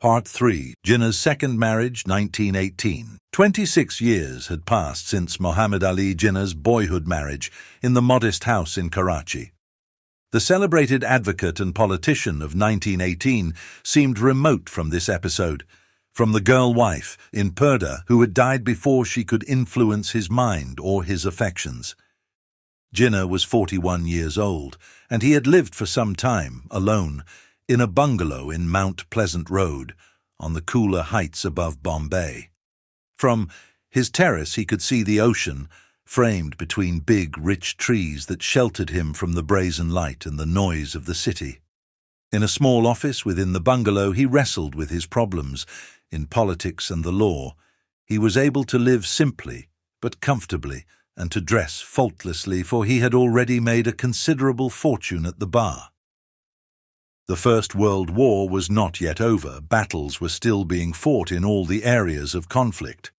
Part 3. Jinnah's second marriage, 1918. 26 years had passed since Muhammad Ali Jinnah's boyhood marriage in the modest house in Karachi. The celebrated advocate and politician of 1918 seemed remote from this episode, from the girl wife in Purdah who had died before she could influence his mind or his affections. Jinnah was 41 years old, and he had lived for some time, alone, in a bungalow in Mount Pleasant Road, on the cooler heights above Bombay. From his terrace he could see the ocean, framed between big, rich trees that sheltered him from the brazen light and the noise of the city. In a small office within the bungalow he wrestled with his problems, in politics and the law. He was able to live simply, but comfortably, and to dress faultlessly, for he had already made a considerable fortune at the bar. The First World War was not yet over. Battles were still being fought in all the areas of conflict.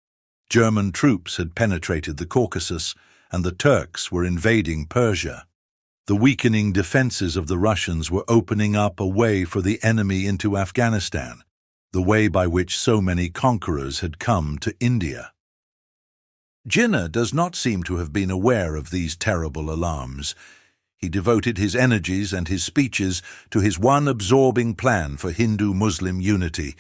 German troops had penetrated the Caucasus, and the Turks were invading Persia. The weakening defenses of the Russians were opening up a way for the enemy into Afghanistan, the way by which so many conquerors had come to India. Jinnah does not seem to have been aware of these terrible alarms. He devoted his energies and his speeches to his one absorbing plan for Hindu-Muslim unity,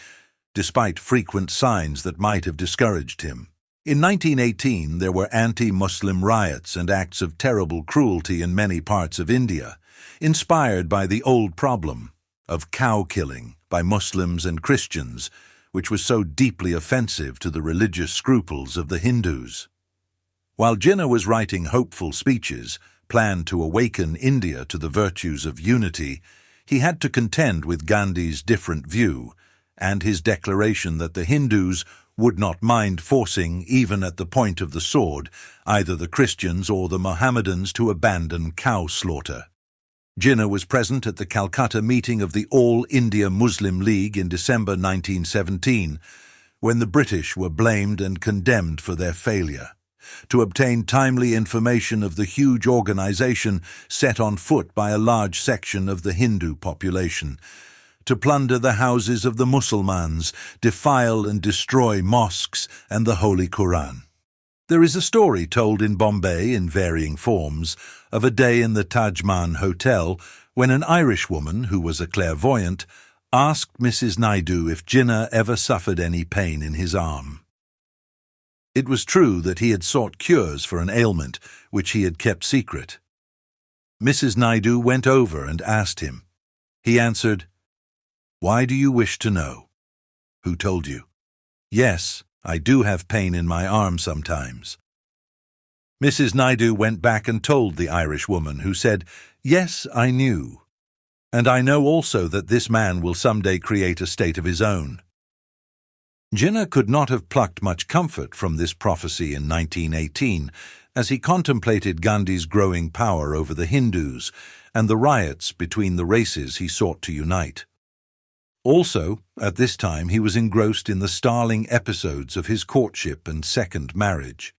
despite frequent signs that might have discouraged him. In 1918, there were anti-Muslim riots and acts of terrible cruelty in many parts of India, inspired by the old problem of cow-killing by Muslims and Christians, which was so deeply offensive to the religious scruples of the Hindus. While Jinnah was writing hopeful speeches, planned to awaken India to the virtues of unity, he had to contend with Gandhi's different view and his declaration that the Hindus would not mind forcing, even at the point of the sword, either the Christians or the Mohammedans to abandon cow slaughter. Jinnah was present at the Calcutta meeting of the All India Muslim League in December 1917, when the British were blamed and condemned for their failure to obtain timely information of the huge organization set on foot by a large section of the Hindu population, to plunder the houses of the Mussulmans, defile and destroy mosques and the Holy Quran. There is a story told in Bombay in varying forms of a day in the Taj Mahal Hotel when an Irish woman, who was a clairvoyant, asked Mrs. Naidu if Jinnah ever suffered any pain in his arm. It was true that he had sought cures for an ailment which he had kept secret. Mrs. Naidu went over and asked him. He answered, "Why do you wish to know?" "Who told you?" "Yes, I do have pain in my arm sometimes." Mrs. Naidu went back and told the Irish woman, who said, "Yes, I knew. And I know also that this man will someday create a state of his own." Jinnah could not have plucked much comfort from this prophecy in 1918, as he contemplated Gandhi's growing power over the Hindus and the riots between the races he sought to unite. Also, at this time he was engrossed in the startling episodes of his courtship and second marriage.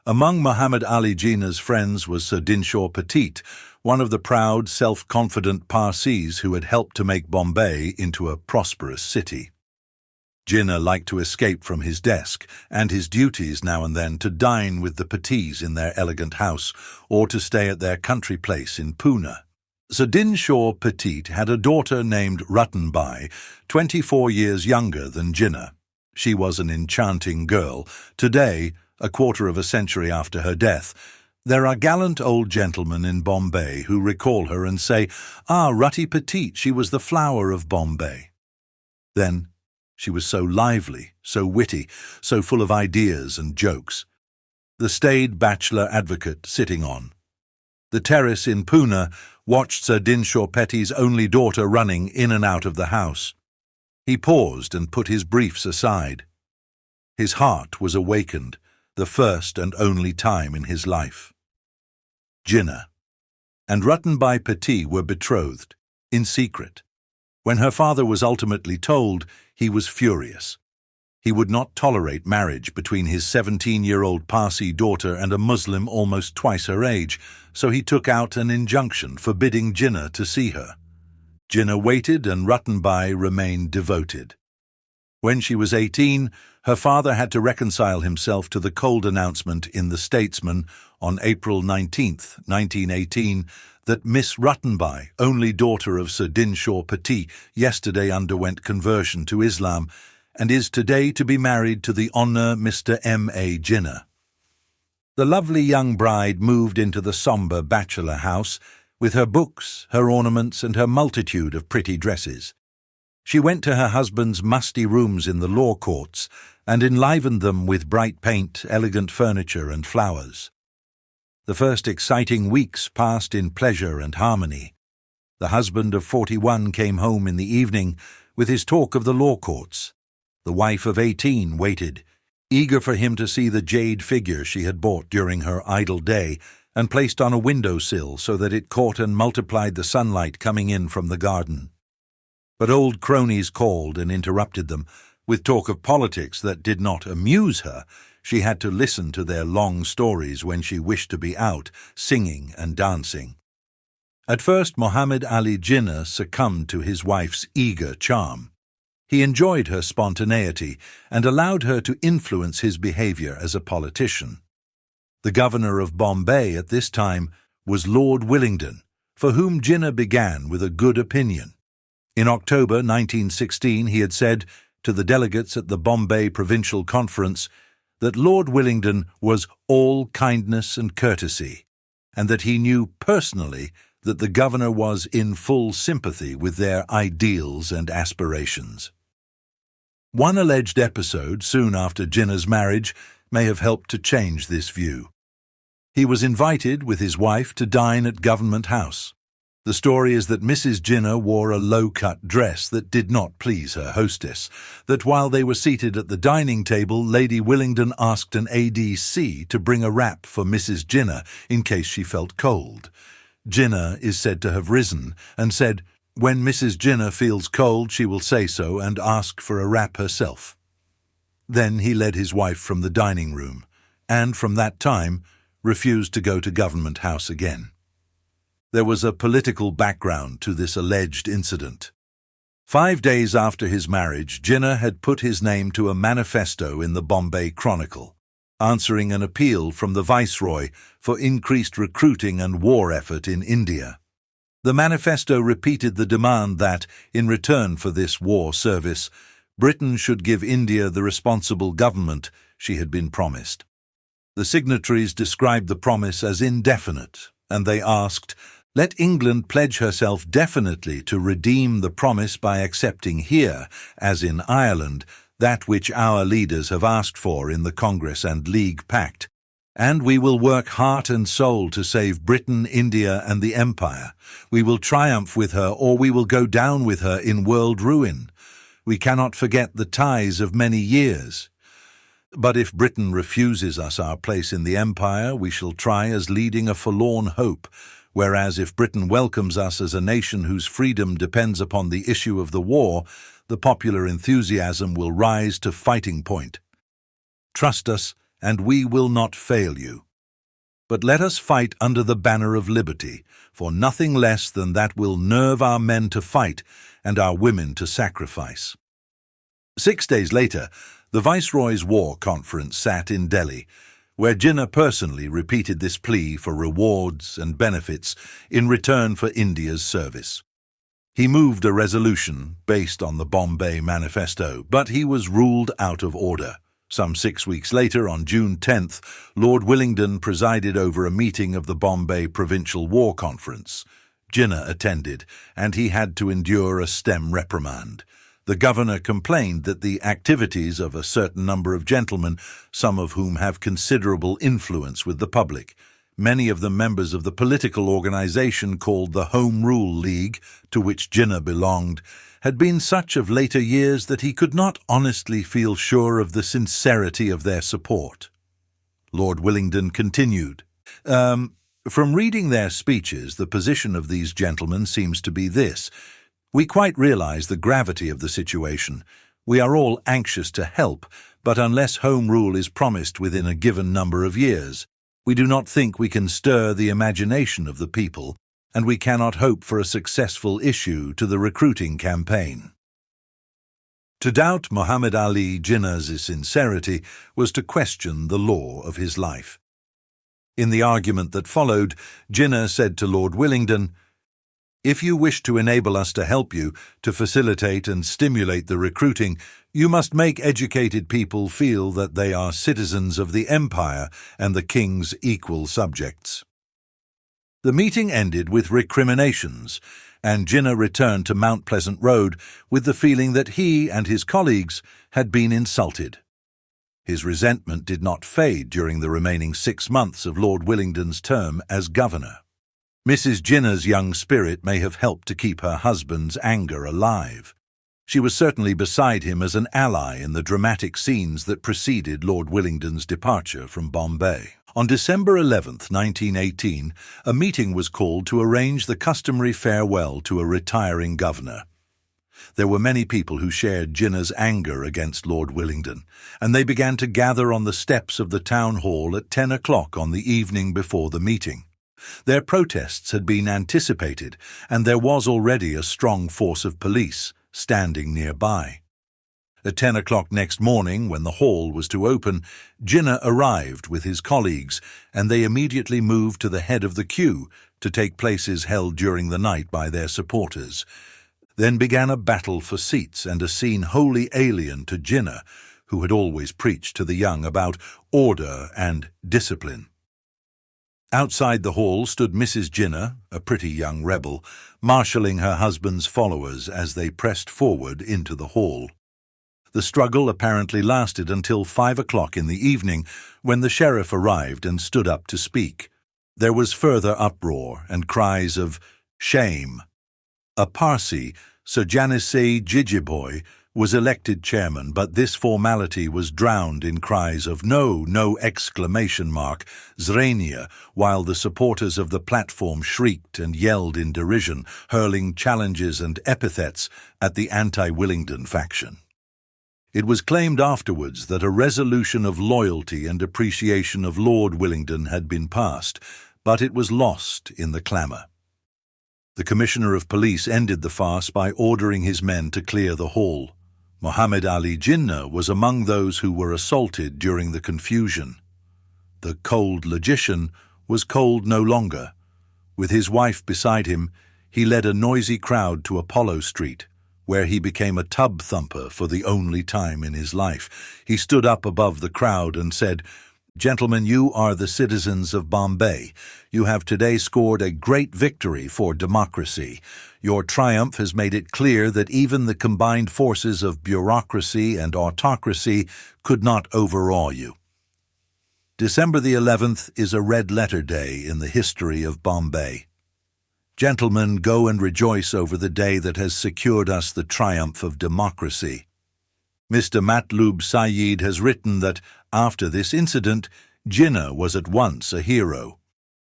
Among Muhammad Ali Jinnah's friends was Rattanbai Petit, one of the proud, self-confident Parsis who had helped to make Bombay into a prosperous city. Jinnah liked to escape from his desk and his duties now and then to dine with the Petits in their elegant house or to stay at their country place in Pune. Rattanbai Petit had a daughter named Rattanbai, 24 years younger than Jinnah. She was an enchanting girl. Today, a quarter of a century after her death, there are gallant old gentlemen in Bombay who recall her and say, "Ah, Ratty Petit, she was the flower of Bombay." Then, she was so lively, so witty, so full of ideas and jokes. The staid bachelor advocate sitting on the terrace in Pune watched Rattanbai Petit's only daughter running in and out of the house. He paused and put his briefs aside. His heart was awakened, the first and only time in his life. Jinnah and Rattanbai Petit were betrothed, in secret. When her father was ultimately told, he was furious. He would not tolerate marriage between his 17-year-old Parsi daughter and a Muslim almost twice her age, so he took out an injunction forbidding Jinnah to see her. Jinnah waited and Rattanbai remained devoted. When she was 18, her father had to reconcile himself to the cold announcement in The Statesman on April 19, 1918, that Miss Rattanbai, only daughter of Sir Hector Petit, yesterday underwent conversion to Islam and is today to be married to the Honour Mr. M.A. Jinnah. The lovely young bride moved into the sombre bachelor house with her books, her ornaments, and her multitude of pretty dresses. She went to her husband's musty rooms in the law courts and enlivened them with bright paint, elegant furniture, and flowers. The first exciting weeks passed in pleasure and harmony. The husband of 41 came home in the evening with his talk of the law courts. The wife of 18 waited, eager for him to see the jade figure she had bought during her idle day and placed on a window-sill so that it caught and multiplied the sunlight coming in from the garden. But old cronies called and interrupted them, with talk of politics that did not amuse her. She had to listen to their long stories when she wished to be out, singing and dancing. At first Muhammad Ali Jinnah succumbed to his wife's eager charm. He enjoyed her spontaneity and allowed her to influence his behavior as a politician. The governor of Bombay at this time was Lord Willingdon, for whom Jinnah began with a good opinion. In October 1916 he had said to the delegates at the Bombay Provincial Conference that Lord Willingdon was all kindness and courtesy, and that he knew personally that the governor was in full sympathy with their ideals and aspirations. One alleged episode soon after Jinnah's marriage may have helped to change this view. He was invited with his wife to dine at Government House. The story is that Mrs. Jinnah wore a low-cut dress that did not please her hostess, that while they were seated at the dining table, Lady Willingdon asked an ADC to bring a wrap for Mrs. Jinnah in case she felt cold. Jinnah is said to have risen and said, "When Mrs. Jinnah feels cold, she will say so and ask for a wrap herself." Then he led his wife from the dining room, and from that time refused to go to Government House again. There was a political background to this alleged incident. 5 days after his marriage, Jinnah had put his name to a manifesto in the Bombay Chronicle, answering an appeal from the Viceroy for increased recruiting and war effort in India. The manifesto repeated the demand that, in return for this war service, Britain should give India the responsible government she had been promised. The signatories described the promise as indefinite, and they asked, "Let England pledge herself definitely to redeem the promise by accepting here, as in Ireland, that which our leaders have asked for in the Congress and League Pact, and we will work heart and soul to save Britain, India, and the Empire. We will triumph with her, or we will go down with her in world ruin. We cannot forget the ties of many years. But if Britain refuses us our place in the Empire, we shall try as leading a forlorn hope, whereas if Britain welcomes us as a nation whose freedom depends upon the issue of the war, the popular enthusiasm will rise to fighting point. Trust us, and we will not fail you. But let us fight under the banner of liberty, for nothing less than that will nerve our men to fight and our women to sacrifice." 6 days later, the Viceroy's War Conference sat in Delhi, where Jinnah personally repeated this plea for rewards and benefits in return for India's service. He moved a resolution based on the Bombay Manifesto, but he was ruled out of order. Some 6 weeks later, on June 10th, Lord Willingdon presided over a meeting of the Bombay Provincial War Conference. Jinnah attended, and he had to endure a stern reprimand. The governor complained that the activities of a certain number of gentlemen, some of whom have considerable influence with the public, many of them members of the political organization called the Home Rule League, to which Jinnah belonged, had been such of later years that he could not honestly feel sure of the sincerity of their support. Lord Willingdon continued, "From reading their speeches, the position of these gentlemen seems to be this. We quite realize the gravity of the situation. We are all anxious to help, but unless Home Rule is promised within a given number of years, we do not think we can stir the imagination of the people, and we cannot hope for a successful issue to the recruiting campaign. To doubt Muhammad Ali Jinnah's sincerity was to question the law of his life. In the argument that followed, Jinnah said to Lord Willingdon, "If you wish to enable us to help you, to facilitate and stimulate the recruiting, you must make educated people feel that they are citizens of the empire and the king's equal subjects." The meeting ended with recriminations, and Jinnah returned to Mount Pleasant Road with the feeling that he and his colleagues had been insulted. His resentment did not fade during the remaining 6 months of Lord Willingdon's term as governor. Mrs. Jinnah's young spirit may have helped to keep her husband's anger alive. She was certainly beside him as an ally in the dramatic scenes that preceded Lord Willingdon's departure from Bombay. On December 11, 1918, a meeting was called to arrange the customary farewell to a retiring governor. There were many people who shared Jinnah's anger against Lord Willingdon, and they began to gather on the steps of the town hall at 10 o'clock on the evening before the meeting. Their protests had been anticipated, and there was already a strong force of police standing nearby. At 10 o'clock next morning, when the hall was to open, Jinnah arrived with his colleagues, and they immediately moved to the head of the queue to take places held during the night by their supporters. Then began a battle for seats and a scene wholly alien to Jinnah, who had always preached to the young about order and discipline. Outside the hall stood Mrs. Jinnah, a pretty young rebel, marshalling her husband's followers as they pressed forward into the hall. The struggle apparently lasted until 5 o'clock in the evening, when the sheriff arrived and stood up to speak. There was further uproar and cries of "Shame." A Parsi, Sir Janissei Jijiboy, was elected chairman, but this formality was drowned in cries of "No, no!" Zrania, while the supporters of the platform shrieked and yelled in derision, hurling challenges and epithets at the anti-Willingdon faction. It was claimed afterwards that a resolution of loyalty and appreciation of Lord Willingdon had been passed, but it was lost in the clamour. The Commissioner of Police ended the farce by ordering his men to clear the hall. Muhammad Ali Jinnah was among those who were assaulted during the confusion. The cold logician was cold no longer. With his wife beside him, he led a noisy crowd to Apollo Street, where he became a tub thumper for the only time in his life. He stood up above the crowd and said, "Gentlemen, you are the citizens of Bombay. You have today scored a great victory for democracy. Your triumph has made it clear that even the combined forces of bureaucracy and autocracy could not overawe you." December the 11th is a red-letter day in the history of Bombay. Gentlemen, go and rejoice over the day that has secured us the triumph of democracy. Mr. Matlub Sayyid has written that, after this incident, Jinnah was at once a hero.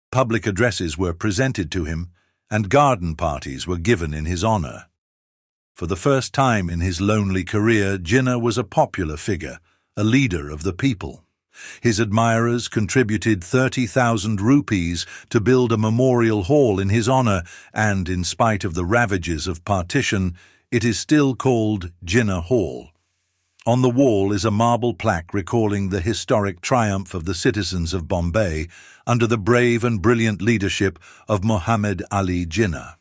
Public addresses were presented to him, and garden parties were given in his honour. For the first time in his lonely career, Jinnah was a popular figure, a leader of the people. His admirers contributed 30,000 rupees to build a memorial hall in his honour, and in spite of the ravages of partition, it is still called Jinnah Hall. On the wall is a marble plaque recalling the historic triumph of the citizens of Bombay under the brave and brilliant leadership of Muhammad Ali Jinnah.